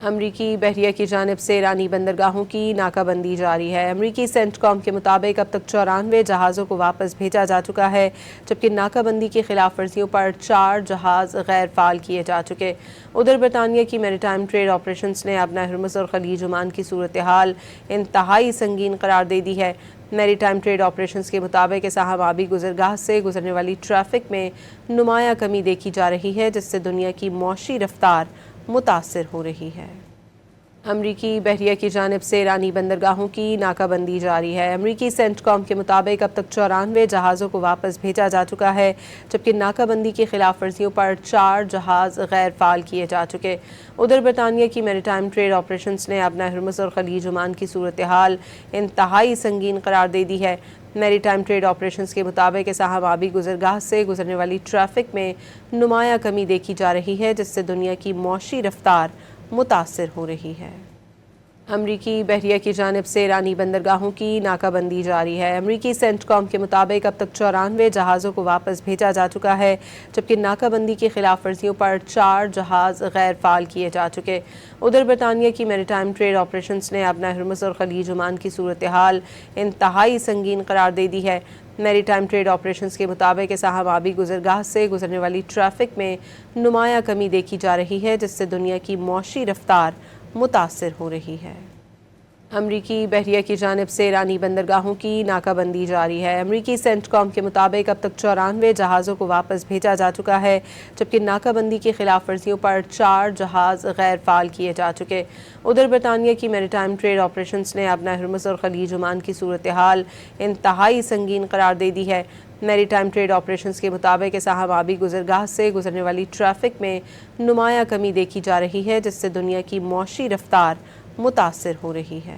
امریکی بحریہ کی جانب سے ایرانی بندرگاہوں کی ناکہ بندی جاری ہے۔ امریکی سینٹ کام کے مطابق اب تک 94 جہازوں کو واپس بھیجا جا چکا ہے، جبکہ ناکہ بندی کی خلاف ورزیوں پر 4 جہاز غیر فعال کیے جا چکے۔ ادھر برطانیہ کی میری ٹائم ٹریڈ آپریشنز نے اب ہرمز اور خلیج عمان کی صورتحال انتہائی سنگین قرار دے دی ہے۔ میری ٹائم ٹریڈ آپریشنز کے مطابق اسحام آبی گزرگاہ سے گزرنے والی ٹریفک میں نمایاں کمی دیکھی جا رہی ہے، جس سے دنیا کی معاشی رفتار متاثر ہو رہی ہے۔ امریکی بحریہ کی جانب سے ایرانی بندرگاہوں کی ناکہ بندی جاری ہے۔ امریکی سینٹ کام کے مطابق اب تک 94 جہازوں کو واپس بھیجا جا چکا ہے، جبکہ ناکہ بندی کی خلاف ورزیوں پر 4 جہاز غیر فعال کیے جا چکے۔ ادھر برطانیہ کی میری ٹائم ٹریڈ آپریشنز نے اب ہرمز اور خلیج عمان کی صورتحال انتہائی سنگین قرار دے دی ہے۔ میری ٹائم ٹریڈ آپریشنز کے مطابق اسحام آبی گزرگاہ سے گزرنے والی ٹریفک میں نمایاں کمی دیکھی جا رہی ہے، جس سے دنیا کی معاشی رفتار متاثر ہو رہی ہے۔ امریکی بحریہ کی جانب سے ایرانی بندرگاہوں کی ناکہ بندی جاری ہے۔ امریکی سینٹ کام کے مطابق اب تک 94 جہازوں کو واپس بھیجا جا چکا ہے، جبکہ ناکہ بندی کی خلاف ورزیوں پر 4 جہاز غیر فعال کیے جا چکے۔ ادھر برطانیہ کی میری ٹائم ٹریڈ آپریشنز نے اب ہرمز اور خلیج عمان کی صورتحال انتہائی سنگین قرار دے دی ہے۔ میری ٹائم ٹریڈ آپریشنز کے مطابق اسحام آبی گزرگاہ سے گزرنے والی ٹریفک میں نمایاں کمی دیکھی جا رہی ہے، جس سے دنیا کی معاشی رفتار متاثر ہو رہی ہے۔ امریکی بحریہ کی جانب سے ایرانی بندرگاہوں کی ناکہ بندی جاری ہے۔ امریکی سینٹ کام کے مطابق اب تک 94 جہازوں کو واپس بھیجا جا چکا ہے، جبکہ ناکہ بندی کی خلاف ورزیوں پر 4 جہاز غیر فعال کیے جا چکے۔ ادھر برطانیہ کی میری ٹائم ٹریڈ آپریشنز نے اب ہرمز اور خلیج عمان کی صورتحال انتہائی سنگین قرار دے دی ہے۔ میری ٹائم ٹریڈ آپریشنز کے مطابق اسحام آبی گزرگاہ سے گزرنے والی ٹریفک میں نمایاں کمی دیکھی جا رہی ہے، جس سے دنیا کی معاشی رفتار متاثر ہو رہی ہے۔